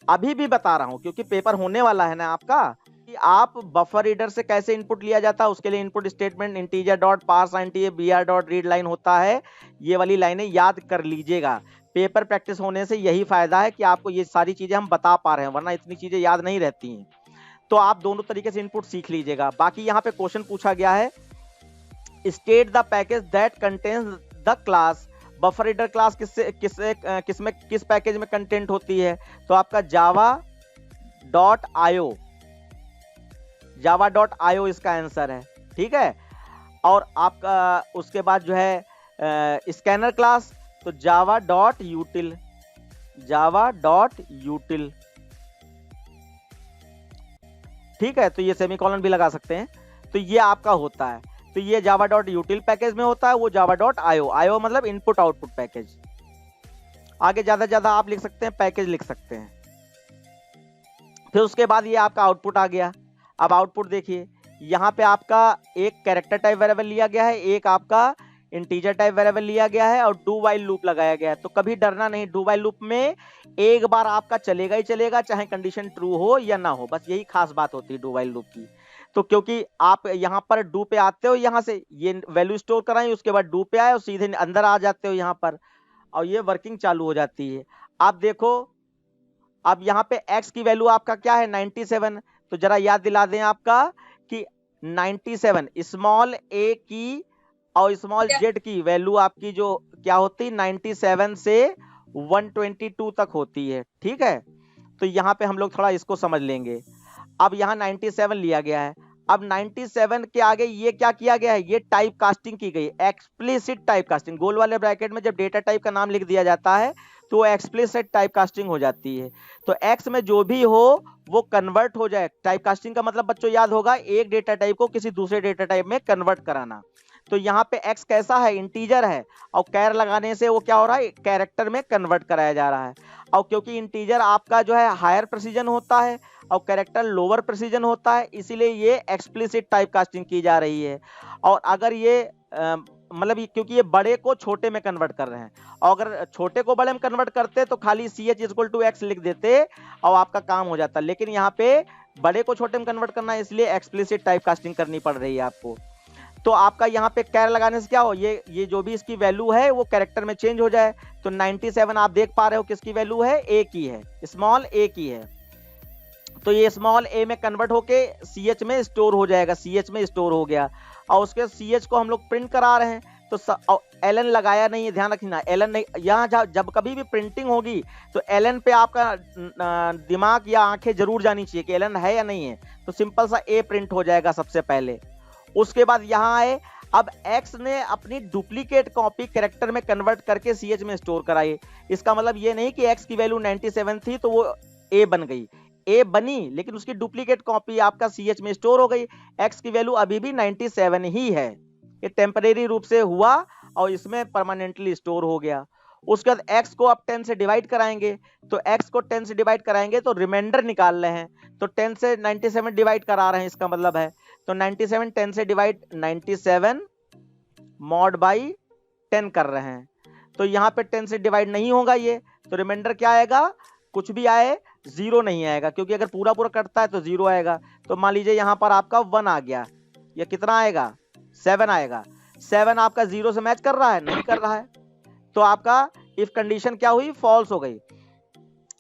अभी भी बता रहा हूं, क्योंकि पेपर होने वाला है ना आपका, कि आप बफर रीडर से कैसे इनपुट लिया जाता है, उसके लिए input statement integer dot parse br dot read line होता है। ये वाली लाइनें याद कर लीजिएगा। पेपर प्रैक्टिस होने से यही फायदा है कि आपको ये सारी चीजें हम बता पा रहे हैं, वरना इतनी चीजें याद नहीं रहती हैं। तो आप दोनों तरीके से इनपुट सीख लीजिएगा। बाकी यहाँ पे क्वेश्चन पूछा गया है, state the package that contains the class. Buffer reader class किस पैकेज में कंटेंट होती है? तो आपका java.io इसका आंसर है, ठीक है। और आपका उसके बाद जो है स्कैनर क्लास, तो java.util, ठीक है। तो ये सेमीकोलन भी लगा सकते हैं। तो ये आपका होता है, तो ये java.util पैकेज में होता है, वो java.io मतलब इनपुट आउटपुट पैकेज। आगे ज्यादा ज्यादा आप लिख सकते हैं, पैकेज लिख सकते हैं। फिर उसके बाद ये आपका आउटपुट आ गया। अब आउटपुट देखिए, यहाँ पे आपका एक कैरेक्टर टाइप वेरिएबल लिया गया है, एक आपका इंटीजर टाइप वेरिएबल लिया गया है और डू वाइल लूप लगाया गया है। तो कभी डरना नहीं, डू वाइल लूप में एक बार आपका चलेगा ही चलेगा, चाहे कंडीशन ट्रू हो या ना हो। बस यही खास बात होती है डू वाइल लूप की। तो क्योंकि आप यहाँ पर डू पे आते हो, यहाँ से ये वैल्यू स्टोर कराएं, उसके बाद डू पे आए और सीधे अंदर आ जाते हो यहाँ पर, और ये वर्किंग चालू हो जाती है। आप देखो, अब यहाँ पे x की वैल्यू आपका क्या है? 97। तो जरा याद दिला दें आपका कि 97 स्मॉल a की और स्मॉल z की वैल्यू आपकी जो क्या होती है, 97 से 122 तक होती है, ठीक है। तो यहाँ पे हम लोग थोड़ा इसको समझ लेंगे। अब यहाँ 97 लिया गया है। अब 97 के आगे ये क्या किया गया है? ये टाइप कास्टिंग की गई, एक्सप्लिसिट टाइप कास्टिंग। गोल वाले ब्रैकेट में जब डेटा टाइप का नाम लिख दिया जाता है तो वो एक्सप्लिसिट टाइप कास्टिंग हो जाती है। तो एक्स में जो भी हो वो कन्वर्ट हो जाए। टाइप कास्टिंग का मतलब बच्चों याद होगा, एक डेटा टाइप को किसी दूसरे डेटा टाइप में कन्वर्ट कराना। तो यहाँ पे x कैसा है? इंटीजर है, और कैर लगाने से वो क्या हो रहा है? कैरेक्टर में कन्वर्ट कराया जा रहा है। और क्योंकि इंटीजर आपका जो है हायर प्रिसीजन होता है और कैरेक्टर लोअर प्रिसीजन होता है, इसीलिए ये एक्सप्लिसिट टाइप कास्टिंग की जा रही है। और अगर ये मतलब क्योंकि ये बड़े को छोटे में कन्वर्ट कर रहे हैं, और अगर छोटे को बड़े में कन्वर्ट करते तो खाली ch=x लिख देते और आपका काम हो जाता। लेकिन यहाँ पे बड़े को छोटे में कन्वर्ट करना है, इसलिए एक्सप्लिसिट टाइप कास्टिंग करनी पड़ रही है आपको। तो आपका यहाँ पे कैर लगाने से क्या हो, ये जो भी इसकी वैल्यू है वो कैरेक्टर में चेंज हो जाए। तो 97 आप देख पा रहे हो किसकी वैल्यू है? a की है, स्मॉल a की है। तो ये स्मॉल a में कन्वर्ट होके ch में स्टोर हो जाएगा, ch में स्टोर हो गया, और उसके ch को हम लोग प्रिंट करा रहे हैं। तो ln लगाया नहीं है, ध्यान रखना, ln नहीं। यहाँ जब कभी भी प्रिंटिंग होगी तो ln पे आपका दिमाग या आंखें जरूर जानी चाहिए कि ln है या नहीं है। तो सिंपल सा a प्रिंट हो जाएगा सबसे पहले। उसके बाद यहाँ आए, अब x ने अपनी डुप्लीकेट कॉपी कैरेक्टर में कन्वर्ट करके ch में स्टोर कराई। इसका मतलब ये नहीं कि x की वैल्यू 97 थी तो वो a बन गई, a बनी लेकिन उसकी डुप्लीकेट कॉपी आपका ch में स्टोर हो गई। x की वैल्यू अभी भी 97 ही है, ये टेम्परेरी रूप से हुआ और इसमें परमानेंटली स्टोर हो गया। उसके बाद x को अब 10 से डिवाइड कराएंगे, तो x को 10 से डिवाइड कराएंगे तो रिमाइंडर निकाल रहे हैं, तो 10 से 97 डिवाइड करा रहे हैं, इसका मतलब है। तो 97 10 से डिवाइड 97 मॉड बाई 10 कर रहे हैं। तो यहाँ पे 10 से डिवाइड नहीं होगा ये, तो रिमाइंडर क्या आएगा? कुछ भी आए, 0 नहीं आएगा, क्योंकि अगर पूरा पूरा कटता है तो 0 आएगा। तो मान लीजिए यहाँ पर आपका 1 आ गया, या कितना आएगा? 7 आएगा। 7 आपका 0 से मैच कर रहा है? नहीं कर रहा है, तो आपका इफ कंडीशन क्या हुई? फॉल्स हो गई।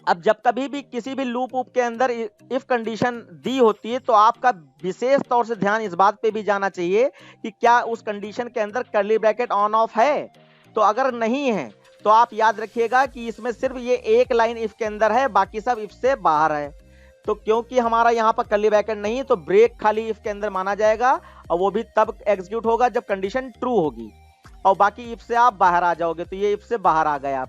अब जब कभी भी किसी भी लूप के अंदर इफ कंडीशन दी होती है तो आपका विशेष तौर से ध्यान इस बात पे भी जाना चाहिए कि क्या उस कंडीशन के अंदर कर्ली ब्रैकेट ऑन ऑफ है। तो अगर नहीं है तो आप याद रखिएगा कि इसमें सिर्फ ये एक लाइन इफ के अंदर है, बाकी सब इफ से बाहर है। तो क्योंकि हमारा यहाँ पर कर्ली ब्रैकेट नहीं है तो ब्रेक खाली इफ के अंदर माना जाएगा, और वो भी तब एग्जीक्यूट होगा जब कंडीशन ट्रू होगी, और बाकी इफ से आप बाहर आ जाओगे। तो ये इफ से बाहर आ गए, आप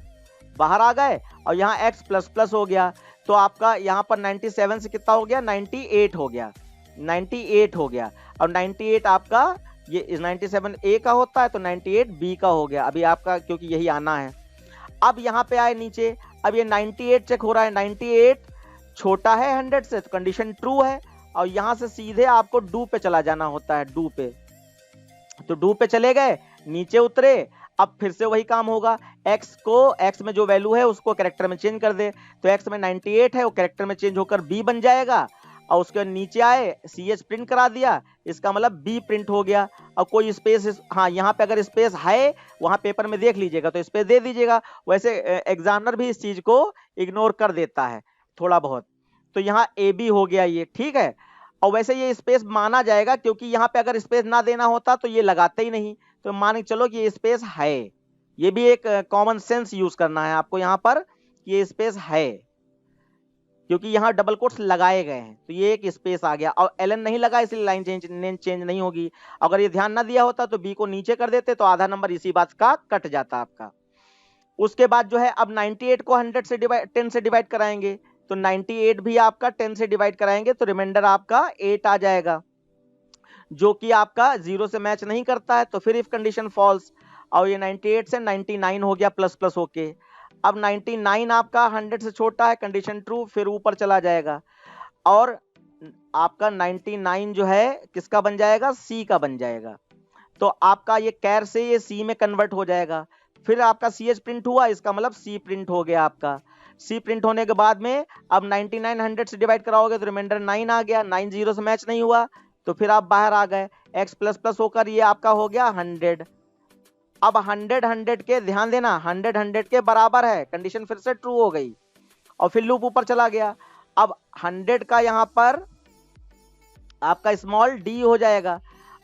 बाहर आ गए, और यहाँ x प्लस प्लस हो गया। तो आपका यहाँ पर 97 से कितना हो गया? 98 हो गया, 98 हो गया। और 98 आपका ये 97 a का होता है तो 98 b का हो गया। अभी आपका क्योंकि यही आना है। अब यहाँ पे आए नीचे, अब ये 98 चेक हो रहा है, 98 छोटा है 100 से, तो कंडीशन ट्रू है, और यहाँ से सीधे आपको डू पे चला जाना होता है, डू पे। तो डू पे चले गए, नीचे उतरे, अब फिर से वही काम होगा, x में जो वैल्यू है उसको कैरेक्टर में चेंज कर दे। तो x में 98 है, वो कैरेक्टर में चेंज होकर b बन जाएगा। और उसके नीचे आए CH प्रिंट करा दिया, इसका मतलब B प्रिंट हो गया। और कोई स्पेस, हाँ यहाँ पे अगर स्पेस है वहाँ पेपर में देख लीजिएगा तो स्पेस दे दीजिएगा। वैसे एग्जामिनर भी इस चीज को इग्नोर कर देता है थोड़ा बहुत। तो यहाँ AB हो गया ये, ठीक है। और वैसे ये स्पेस माना जाएगा क्योंकि यहाँ पे अगर स्पेस ना देना होता तो ये लगाते ही नहीं, तो मान के चलो कि ये स्पेस है। ये भी एक कॉमन सेंस यूज करना है आपको यहाँ पर, ये स्पेस है क्योंकि यहाँ डबल कोट्स लगाए गए हैं, तो ये एक स्पेस आ गया। और एलन नहीं लगा इसलिए लाइन चेंज नहीं होगी। अगर ये ध्यान ना दिया होता तो बी को नीचे कर देते तो आधा नंबर इसी बात का कट जाता आपका। उसके बाद जो है अब 98 को 10 से डिवाइड कराएंगे, तो 98 भी आपका 10 से डिवाइड कराएंगे तो रिमाइंडर आपका 8 आ जाएगा, जो कि आपका 0 से मैच नहीं करता है। तो फिर इफ कंडीशन फॉल्स, और ये 98 से 99 हो गया प्लस प्लस होके। अब 99 आपका 100 से छोटा है, कंडीशन ट्रू, फिर ऊपर चला जाएगा। और आपका 99 जो है किसका बन जाएगा, C का बन जाएगा। तो आपका ये कैर से ये C में कन्वर्ट हो जाएगा। फिर आपका CH प्रिंट हुआ, इसका मतलब C प्रिंट हो गया आपका। C प्रिंट होने के बाद में अब 99 100 से डिवाइड कराओगे तो रिमाइंडर 9 आ गया। 9 0 से मैच नहीं हुआ तो फिर आप बाहर आ गए। x प्लस प्लस होकर ये आपका हो गया 100। अब 100 100 के, ध्यान देना, 100 100 के बराबर है, कंडीशन फिर से ट्रू हो गई और फिर लूप ऊपर चला गया। अब 100 का यहाँ पर आपका स्मॉल d हो जाएगा।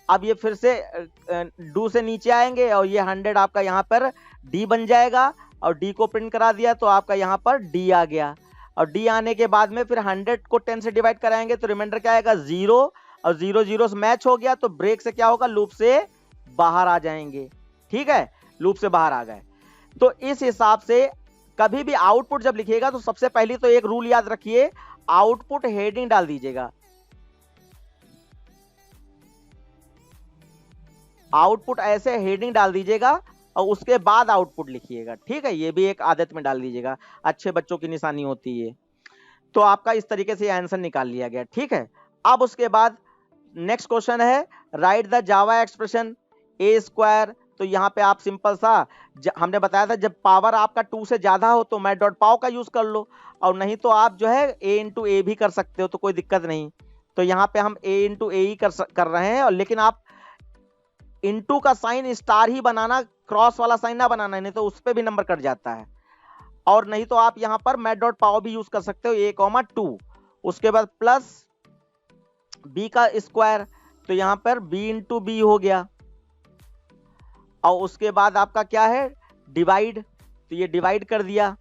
अब ये फिर से डू से नीचे आएंगे और ये 100 आपका यहाँ पर d बन जाएगा। और d को प्रिंट करा दिया तो आपका यहाँ पर d आ गया। और d आने के बाद में फिर 100 को 10 से डिवाइड कराएंगे तो रिमाइंडर क्या आएगा, 0। और 0 0 से मैच हो गया तो ब्रेक से क्या होगा, लूप से बाहर आ जाएंगे। ठीक है, लूप से बाहर आ गए। तो इस हिसाब से कभी भी आउटपुट जब लिखिएगा तो सबसे पहले तो एक रूल याद रखिए, आउटपुट हेडिंग डाल दीजिएगा। आउटपुट ऐसे हेडिंग डाल दीजिएगा और उसके बाद आउटपुट लिखिएगा। ठीक है, ये भी एक आदत में डाल दीजिएगा, अच्छे बच्चों की निशानी होती है। तो आपका इस तरीके से आंसर निकाल लिया गया। ठीक है, अब उसके बाद नेक्स्ट क्वेश्चन है, right the Java expression a square. तो यहाँ पे आप सिंपल सा, हमने बताया था जब पावर आपका 2 से ज्यादा हो तो मैट डॉट पाव का यूज कर लो, और नहीं तो आप जो है a इंटू ए भी कर सकते हो, तो कोई दिक्कत नहीं। तो यहाँ पे हम a इंटू ए ही कर रहे हैं, और लेकिन आप इंटू का साइन स्टार ही बनाना, क्रॉस वाला साइन ना बनाना है, नहीं तो उस पर भी नंबर कट जाता है। और नहीं तो आप यहाँ पर मैट डॉट पाव भी यूज कर सकते हो, a, 2। उसके बाद प्लस b का स्क्वायर, तो यहाँ पर b इंटू बी हो गया। और उसके बाद आपका क्या है, डिवाइड, तो ये डिवाइड कर दिया,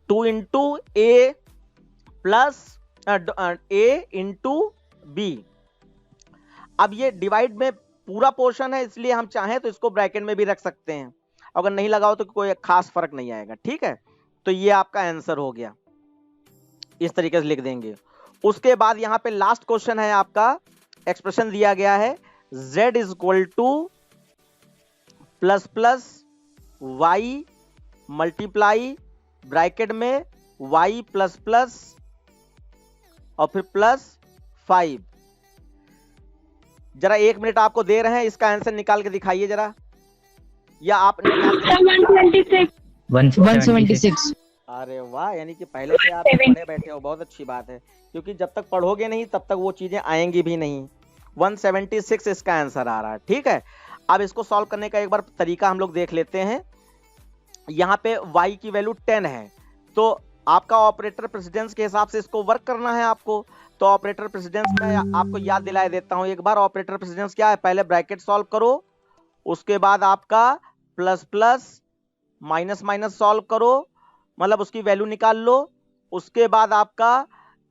2 into A plus a into B. अब ये डिवाइड में पूरा पोर्शन है, इसलिए हम चाहें तो इसको ब्रैकेट में भी रख सकते हैं, अगर नहीं लगाओ तो कोई खास फर्क नहीं आएगा। ठीक है, तो ये आपका आंसर हो गया, इस तरीके से लिख देंगे। उसके बाद यहाँ पे लास्ट क्वेश्चन है आपका, एक्सप्रेशन दिया गया है z is equal to plus plus Y multiply bracket में y प्लस प्लस और फिर प्लस 5। जरा 1 मिनट आपको दे रहे हैं, इसका आंसर निकाल के दिखाइए जरा, या आप 176। अरे वाह, यानी कि पहले से आप पढ़े बैठे हो, बहुत अच्छी बात है, क्योंकि जब तक पढ़ोगे नहीं तब तक वो चीजें आएंगी भी नहीं। 176 इसका आंसर आ रहा है। ठीक है, अब इसको सॉल्व करने का एक बार तरीका हम लोग देख लेते हैं। यहाँ पे y की वैल्यू 10 है, तो आपका ऑपरेटर प्रेसिडेंस के हिसाब से इसको वर्क करना है आपको। तो ऑपरेटर प्रेसिडेंस में आपको याद दिलाए देता हूं एक बार, ऑपरेटर प्रेसिडेंस क्या है, पहले ब्रैकेट सॉल्व करो, उसके बाद आपका plus plus minus minus solve करो, मतलब उसकी वैल्यू निकाल लो। उसके बाद आपका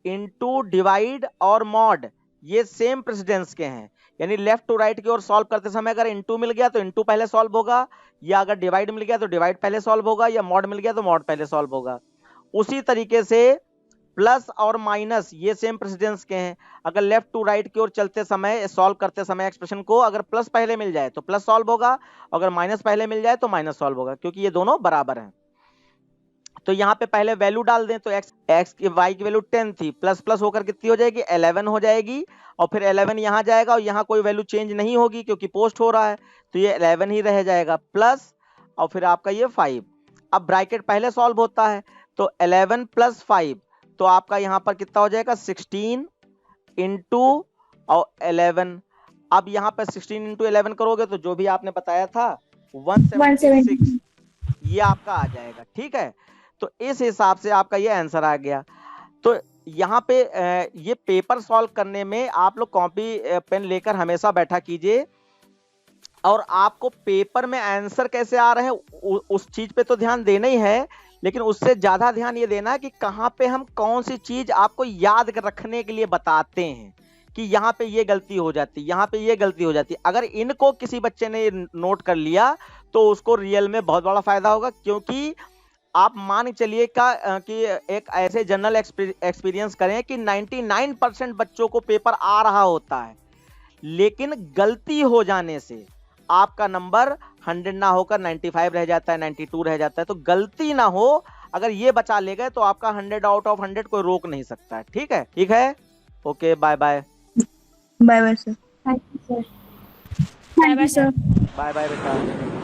इनटू डिवाइड और मॉड, ये सेम प्रेसिडेंस के हैं, यानी लेफ्ट टू राइट की ओर सॉल्व करते समय अगर इनटू मिल गया तो इनटू पहले सॉल्व होगा, या अगर डिवाइड मिल गया तो डिवाइड पहले सॉल्व होगा, या मॉड मिल गया तो मॉड पहले सॉल्व होगा। उसी तरीके से प्लस और माइनस ये सेम प्रेसिडेंस के हैं, अगर लेफ्ट टू राइट की ओर चलते समय सॉल्व करते समय एक्सप्रेशन को अगर प्लस पहले मिल जाए तो प्लस सॉल्व होगा, अगर माइनस पहले मिल जाए तो माइनस सॉल्व होगा, क्योंकि ये दोनों बराबर हैं। तो यहाँ पे पहले वैल्यू डाल दें, तो x की y की वैल्यू 10 थी, प्लस प्लस होकर कितनी हो जाएगी, 11 हो जाएगी, और फिर 11 यहाँ जाएगा और यहाँ कोई वैल्यू चेंज नहीं होगी क्योंकि पोस्ट हो रहा है, तो ये 11 ही रह जाएगा, प्लस और फिर आपका ये 5। अब ब्रैकेट पहले सॉल्व होता है, तो 11 प्लस 5, तो आपका यहाँ पर कितना हो जाएगा 16 इंटू और 11। अब यहाँ पर 16 इंटू 11 करोगे तो जो भी आपने बताया था 176 ये आपका आ जाएगा। ठीक है, तो इस हिसाब से आपका ये आंसर आ गया। तो यहाँ पे ये पेपर सॉल्व करने में आप लोग कॉपी पेन लेकर हमेशा बैठा कीजिए, और आपको पेपर में आंसर कैसे आ रहे हैं उस चीज पे तो ध्यान देना ही है, लेकिन उससे ज्यादा ध्यान ये देना है कि कहाँ पे हम कौन सी चीज आपको याद रखने के लिए बताते हैं कि यहाँ पे ये गलती हो जाती है, यहाँ पे ये गलती हो जाती है। अगर इनको किसी बच्चे ने नोट कर लिया तो उसको रियल में बहुत बड़ा फायदा होगा, क्योंकि आप मान चलिए कि एक ऐसे जनरल एक्सपीरियंस करें कि 99% बच्चों को पेपर आ रहा होता है, लेकिन गलती हो जाने से आपका नंबर 100 ना होकर 95 रह जाता है, 92 रह जाता है। तो गलती ना हो, अगर ये बचा ले गए तो आपका 100 आउट ऑफ 100 कोई रोक नहीं सकता है। ठीक है, ठीक है, okay, bye bye. Bye bye sir. Thank you sir. Bye bye sir. Bye bye बेटा।